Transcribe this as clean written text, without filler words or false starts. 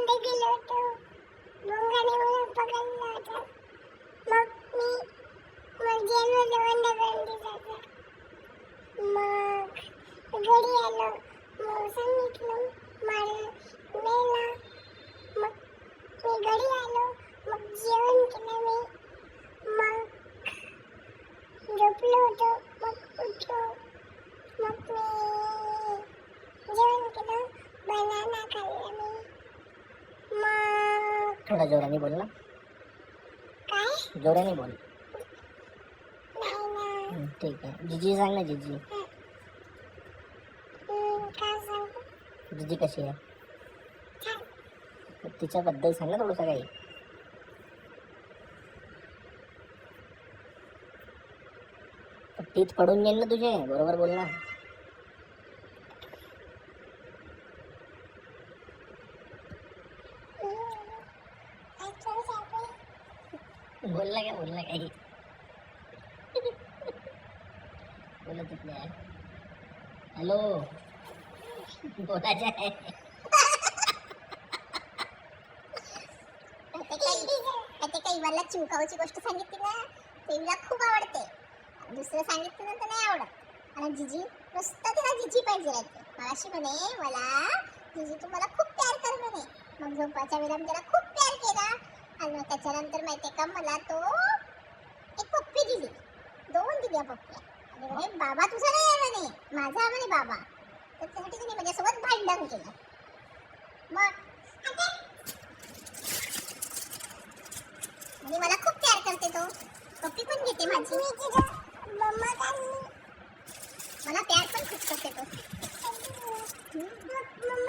जेलमध्ये गेलो होतो. भोंगाने मला पकडलं होतं. मग जेलमध्ये बंद करून दिलं. मग घरी आलो. मग सांगितलं मला मेला. मग मी घरी आलो. मग जेवण केलं मी. मग झोपलो होतो. मग उठलो. मग मी जेवण केलं. बनाना खाल्ला मी. मग थोडा जोराने बोल ना. काय जोराने बोल. नाही ना. ठीक आहे. जीजी सांग ना. जीजी काय सांगू. जीजी कशी आहे छान. तिच्याबद्दल सांग ना थोडंसं काही. टीथ पडून येईल ना तुझे. बरोबर बोल ना. बोलला काय बोलला काही. बोलतच नाही. हॅलो बोलायचं आहे. आता काही मला चिवकावची गोष्ट सांगितली ना ते मला खूप आवडते. दुसरं सांगितलं ना तर नाही आवडत. आणि जीजी नुसतं तिला जीजी पाहिजे राहते. मगाशी म्हणे मला जीजी तू मला खूप प्यार कर म्हणे. मग झोपाच्या वेळेला मी त्याला खूप प्यार केला. आणि मग त्याच्यानंतर माहितीये का मला तो एक पप्पी दिली. 2 दिल्या पप्प्या. आणि म्हणे बाबा तुझा नाही आहे म्हणे माझा म्हणे बाबा. तर त्यासाठी त्याने माझ्यासोबत भांडण केलं. मग आणि मला खूप प्यार करते तो. पप्पी पण घेते माझी. मला प्यार पण खूप करते तो.